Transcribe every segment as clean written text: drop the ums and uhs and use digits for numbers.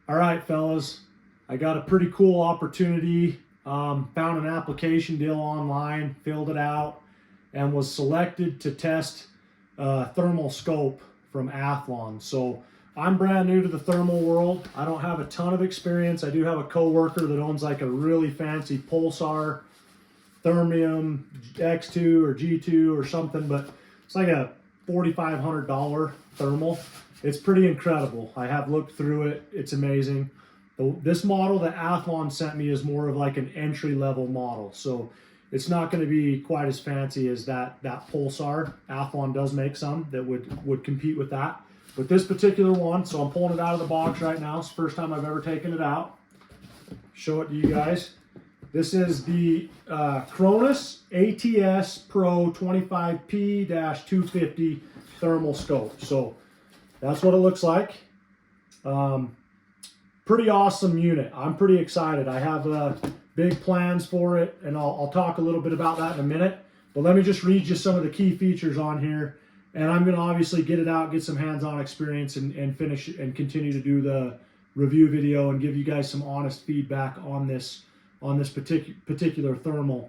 All right, fellas, I got a pretty cool opportunity. Found an application deal online, filled it out, and was selected to test a thermal scope from Athlon. So I'm brand new to the thermal world. I don't have a ton of experience. I do have a coworker that owns like a really fancy Pulsar Thermium X2 or G2 or something, but it's like a $4,500 thermal. It's pretty incredible. I have looked through it. It's amazing. This model that Athlon sent me is more of like an entry-level model. So it's not going to be quite as fancy as that Pulsar. Athlon does make some that would compete with that. But this particular one, so I'm pulling it out of the box right now. It's the first time I've ever taken it out. Show it to you guys. This is the Cronus ATS Pro 25P-250 thermal scope. So that's what it looks like. Pretty awesome unit. I'm pretty excited. I have big plans for it, and I'll talk a little bit about that in a minute. But let me just read you some of the key features on here, and I'm going to obviously get it out, get some hands-on experience, and finish and continue to do the review video and give you guys some honest feedback on this particular thermal.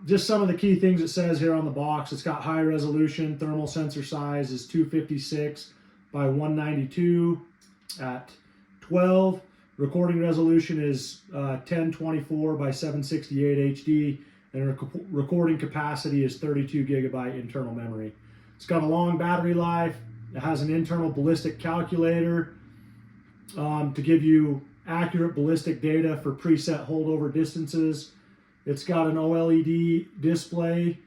Just some of the key things it says here on the box. It's got high resolution. Thermal sensor size is 256 by 192 at 12. Recording resolution is 1024 by 768 HD, and recording capacity is 32 gigabyte internal memory. It's got a long battery life. It has an internal ballistic calculator to give you accurate ballistic data for preset holdover distances. It's got an OLED display,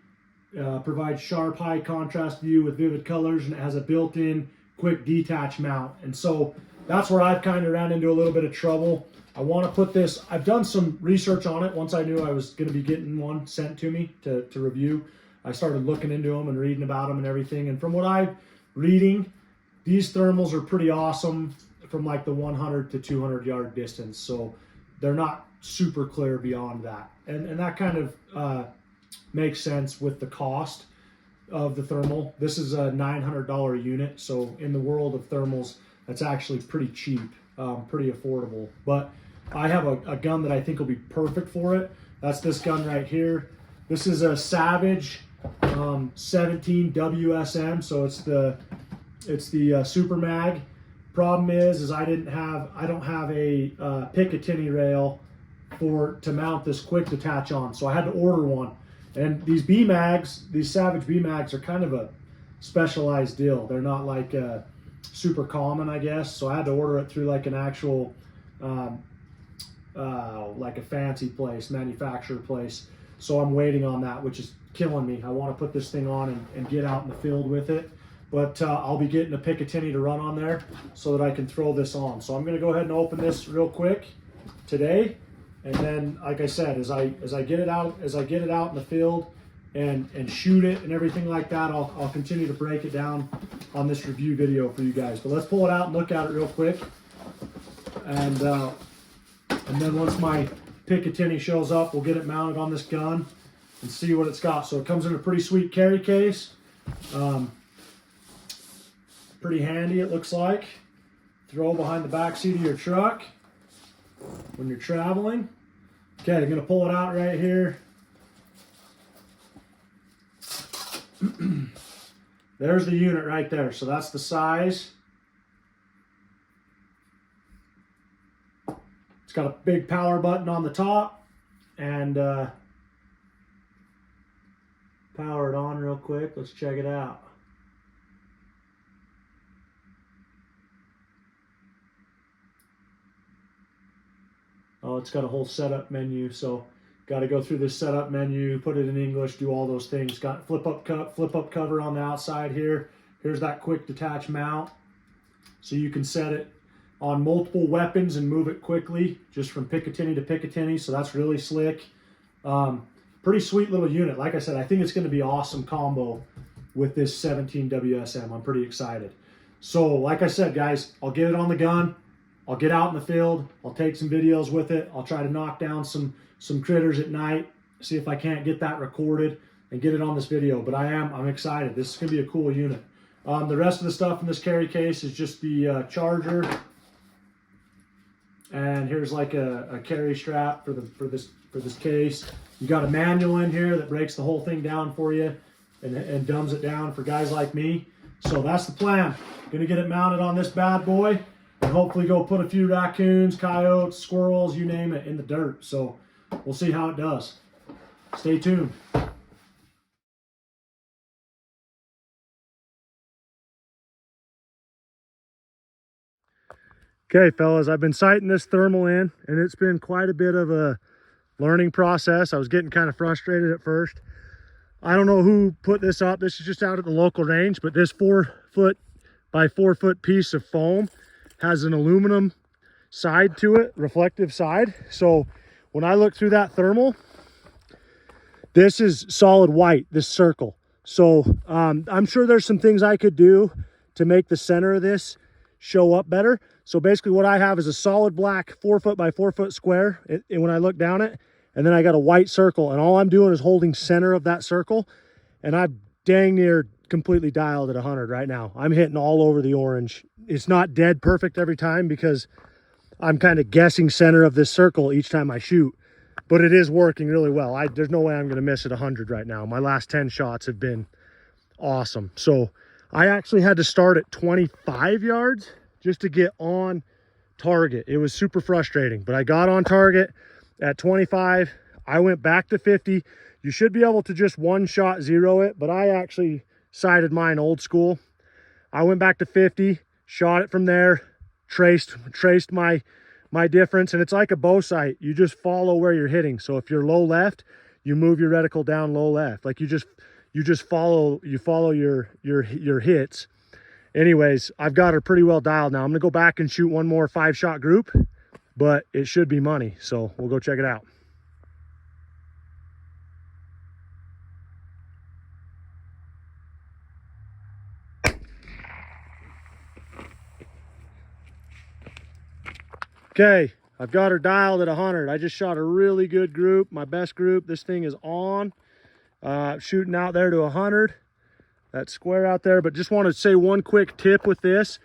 provides sharp high contrast view with vivid colors, and it has a built-in quick detach mount. And so that's where I've kind of ran into a little bit of trouble. I want to put this, I've done some research on it. Once I knew I was going to be getting one sent to me to review, I started looking into them and reading about them and everything. And from what I'm reading, these thermals are pretty awesome from like the 100 to 200 yard distance. So they're not super clear beyond that. And that kind of makes sense with the cost of the thermal. This is a $900 unit. So in the world of thermals, that's actually pretty cheap, pretty affordable. But I have a gun that I think will be perfect for it. That's this gun right here. This is a Savage 17 WSM. So it's the Super Mag. Problem is I don't have a Picatinny rail to mount this quick detach on, so I had to order one. And these B-Mags, these Savage B-Mags, are kind of a specialized deal. They're not like super common, I guess. So I had to order it through like an actual like a fancy place, manufacturer place. So I'm waiting on that, which is killing me. I want to put this thing on and get out in the field with it. But I'll be getting a Picatinny to run on there so that I can throw this on. So I'm going to go ahead and open this real quick today, and then, like I said, as I get it out in the field and shoot it and everything like that, I'll continue to break it down on this review video for you guys. But let's pull it out and look at it real quick, and then once my Picatinny shows up, we'll get it mounted on this gun and see what it's got. So it comes in a pretty sweet carry case. Pretty handy, it looks like. Throw behind the back seat of your truck when you're traveling. Okay, I'm gonna pull it out right here. There's the unit right there. So that's the size. It's got a big power button on the top, and power it on real quick. Let's check it out. Oh, it's got a whole setup menu, so got to go through this setup menu, put it in English, do all those things. Got flip up cover on the outside here. Here's that quick detach mount, so you can set it on multiple weapons and move it quickly, just from Picatinny to Picatinny. So that's really slick. Pretty sweet little unit. Like I said, I think it's going to be an awesome combo with this 17 WSM. I'm pretty excited. So, like I said, guys, I'll get it on the gun. I'll get out in the field, I'll take some videos with it, I'll try to knock down some critters at night, see if I can't get that recorded and get it on this video. But I'm excited. This is going to be a cool unit. The rest of the stuff in this carry case is just the charger and here's like a carry strap for this case. You got a manual in here that breaks the whole thing down for you and dumbs it down for guys like me. So that's the plan. Gonna get it mounted on this bad boy and hopefully go put a few raccoons, coyotes, squirrels, you name it, in the dirt. So we'll see how it does. Stay tuned. Okay, fellas, I've been sighting this thermal in, and it's been quite a bit of a learning process. I was getting kind of frustrated at first. I don't know who put this up. This is just out at the local range, but this 4-foot by 4-foot piece of foam has an aluminum side to it, reflective side. So when I look through that thermal, this is solid white, this circle. So I'm sure there's some things I could do to make the center of this show up better. So basically what I have is a solid black 4-foot by 4-foot square when I look down it, and then I got a white circle, and all I'm doing is holding center of that circle, and I'm dang near completely dialed at 100 right now. I'm hitting all over the orange. It's not dead perfect every time because I'm kind of guessing center of this circle each time I shoot, but it is working really well. There's no way I'm going to miss at 100 right now. My last 10 shots have been awesome. So I actually had to start at 25 yards just to get on target. It was super frustrating, but I got on target at 25. I went back to 50. You should be able to just one shot zero it, but I actually sighted mine old school. I went back to 50, shot it from there, traced my difference, and it's like a bow sight. You just follow where you're hitting. So if you're low left, you move your reticle down low left. Like you just follow your hits. Anyways, I've got her pretty well dialed now. I'm gonna go back and shoot one more 5-shot group, but it should be money. So we'll go check it out. Okay, I've got her dialed at 100. I just shot a really good group, my best group. This thing is on, shooting out there to 100. That square out there. But just want to say one quick tip with this.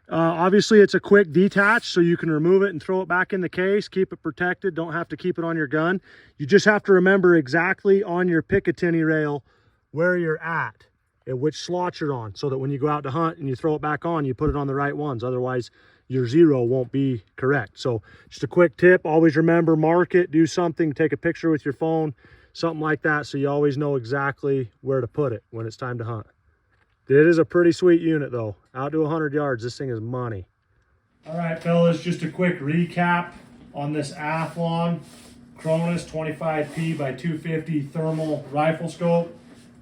Obviously it's a quick detach, so you can remove it and throw it back in the case, keep it protected, don't have to keep it on your gun. You just have to remember exactly on your Picatinny rail where you're at which slot you're on, so that when you go out to hunt and you throw it back on, you put it on the right ones. Otherwise your zero won't be correct. So just a quick tip, always remember, mark it, do something, take a picture with your phone, something like that, so you always know exactly where to put it when it's time to hunt. It is a pretty sweet unit though. Out to 100 yards, this thing is money. All right, fellas, just a quick recap on this Athlon Cronus 25P by 250 thermal rifle scope.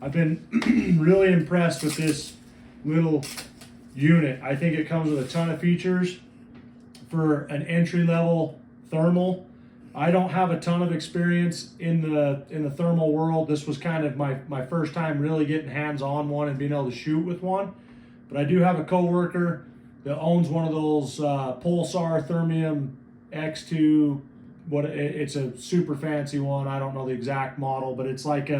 I've been really impressed with this little unit. I think it comes with a ton of features for an entry-level thermal. I don't have a ton of experience in the thermal world. This was kind of my first time really getting hands-on one and being able to shoot with one. But I do have a coworker that owns one of those Pulsar Thermium X2. It's a super fancy one. I don't know the exact model, but it's like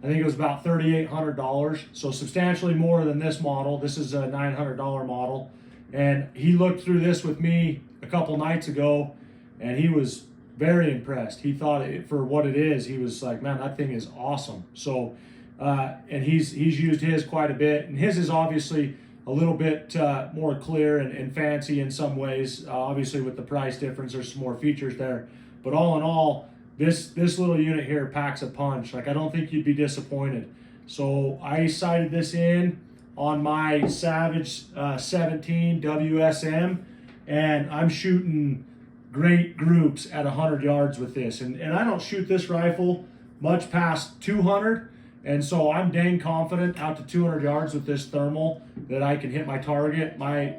I think it was about $3,800. So substantially more than this model. This is a $900 model. And he looked through this with me a couple nights ago, and he was very impressed. He thought for what it is, he was like, man, that thing is awesome. So, and he's used his quite a bit, and his is obviously a little bit more clear and fancy in some ways. Obviously with the price difference, there's some more features there. But all in all, this little unit here packs a punch. Like, I don't think you'd be disappointed. So I sighted this in on my Savage 17 WSM, and I'm shooting great groups at 100 yards with this, and I don't shoot this rifle much past 200, and so I'm dang confident out to 200 yards with this thermal that I can hit my target. My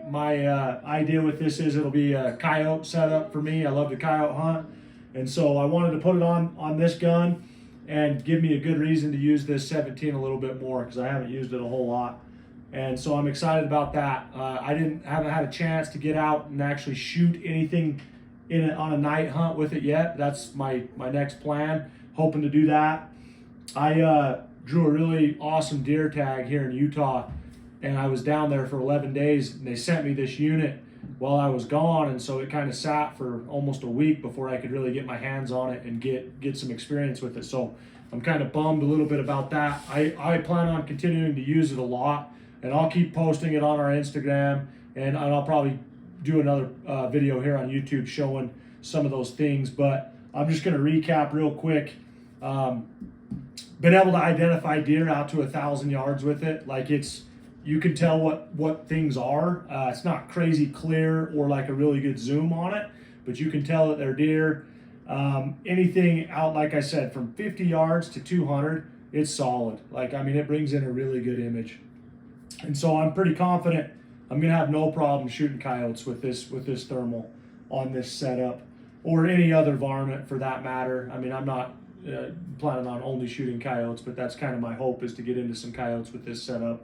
idea with this is it'll be a coyote setup for me. I love to coyote hunt, and so I wanted to put it on this gun and give me a good reason to use this 17 a little bit more, because I haven't used it a whole lot. And so I'm excited about that. I haven't had a chance to get out and actually shoot anything on a night hunt with it yet. That's my next plan, hoping to do that. I drew a really awesome deer tag here in Utah, and I was down there for 11 days, and they sent me this unit while I was gone, and so it kind of sat for almost a week before I could really get my hands on it and get some experience with it. So I'm kind of bummed a little bit about that. I plan on continuing to use it a lot, and I'll keep posting it on our Instagram, and I'll probably do another video here on YouTube showing some of those things. But I'm just going to recap real quick. Been able to identify deer out to 1,000 yards with it. Like, you can tell what things are. It's not crazy clear or like a really good zoom on it, but you can tell that they're deer. Anything out, like I said, from 50 yards to 200, it's solid. Like, I mean, it brings in a really good image. And so I'm pretty confident I'm gonna have no problem shooting coyotes with this thermal on this setup, or any other varmint for that matter. I mean, I'm not planning on only shooting coyotes, but that's kind of my hope, is to get into some coyotes with this setup.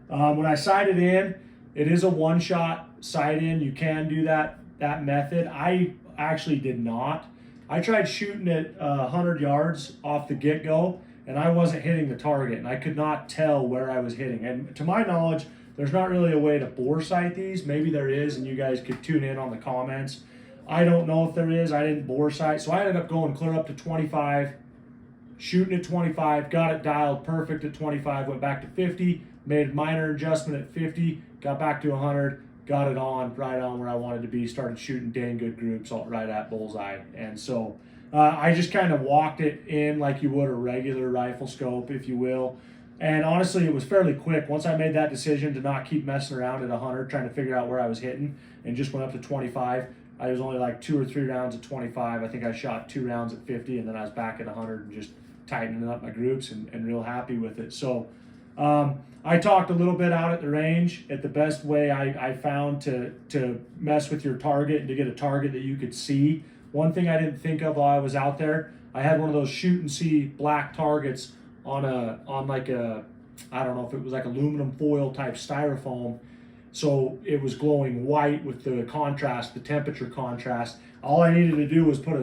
When I sight it in, it is a one-shot sight in. You can do that method. I actually did not. I tried shooting it 100 yards off the get-go, and I wasn't hitting the target, and I could not tell where I was hitting. And to my knowledge, there's not really a way to bore sight these. Maybe there is, and you guys could tune in on the comments. I don't know if there is. I didn't bore sight, so I ended up going clear up to 25, shooting at 25, got it dialed perfect at 25, went back to 50, made a minor adjustment at 50, got back to 100, got it on, right on where I wanted to be, started shooting dang good groups right at bullseye. And so I just kind of walked it in like you would a regular rifle scope, if you will. And honestly, it was fairly quick. Once I made that decision to not keep messing around at 100, trying to figure out where I was hitting, and just went up to 25, I was only like 2 or 3 rounds at 25. I think I shot 2 rounds at 50, and then I was back at 100 and just tightening up my groups and real happy with it. So I talked a little bit out at the range at the best way I found to mess with your target and to get a target that you could see. One thing I didn't think of while I was out there, I had one of those shoot and see black targets on like a, I don't know if it was like aluminum foil type styrofoam. So it was glowing white with the contrast, the temperature contrast. All I needed to do was put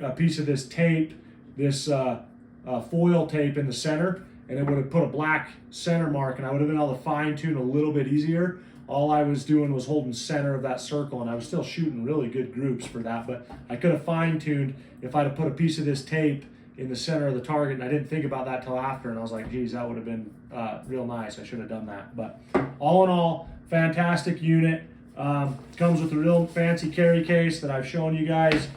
a piece of this tape, this foil tape in the center, and it would have put a black center mark, and I would have been able to fine tune a little bit easier. All I was doing was holding center of that circle, and I was still shooting really good groups for that, but I could have fine tuned if I'd have put a piece of this tape in the center of the target, and I didn't think about that till after, and I was like, geez, that would have been real nice. I should have done that. But all in all, fantastic unit. Comes with a real fancy carry case that I've shown you guys.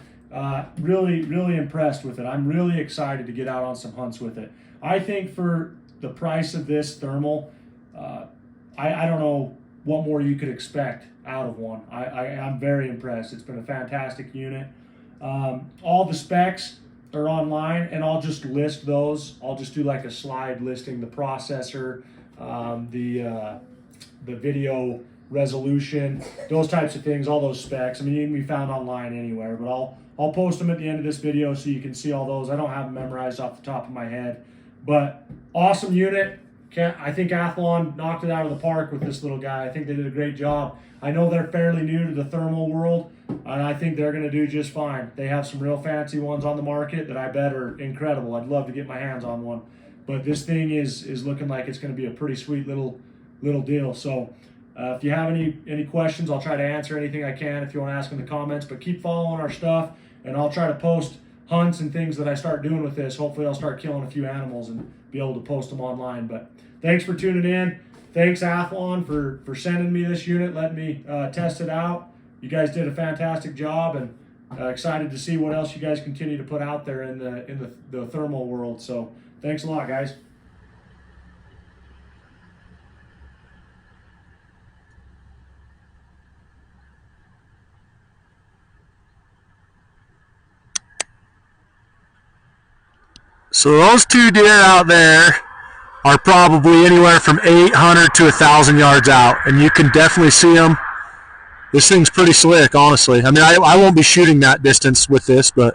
Really impressed with it. I'm really excited to get out on some hunts with it. I think for the price of this thermal, I don't know what more you could expect out of one. I'm very impressed. It's been a fantastic unit. All the specs are online, and I'll just list those. I'll just do like a slide listing the processor, the video resolution, those types of things, all those specs. I mean, you can be found online anywhere, but I'll post them at the end of this video so you can see all those. I don't have them memorized off the top of my head, but awesome unit. I think Athlon knocked it out of the park with this little guy. I think they did a great job. I know they're fairly new to the thermal world, and I think they're going to do just fine. They have some real fancy ones on the market that I bet are incredible. I'd love to get my hands on one, but this thing is looking like it's going to be a pretty sweet little deal. So if you have any questions, I'll try to answer anything I can if you want to ask in the comments, but keep following our stuff, and I'll try to post hunts and things that I start doing with this. Hopefully I'll start killing a few animals and be able to post them online. But thanks for tuning in. Thanks Athlon for sending me this unit, letting me test it out. You guys did a fantastic job, and excited to see what else you guys continue to put out there in the thermal world. So thanks a lot, guys. So those 2 deer out there are probably anywhere from 800 to 1,000 yards out, and you can definitely see them. This thing's pretty slick, honestly. I mean, I won't be shooting that distance with this, but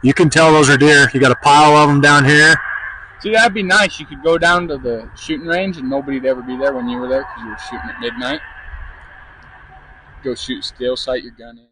you can tell those are deer. You got a pile of them down here. See, that'd be nice. You could go down to the shooting range and nobody'd ever be there when you were there because you were shooting at midnight. Go shoot still, sight your gun in.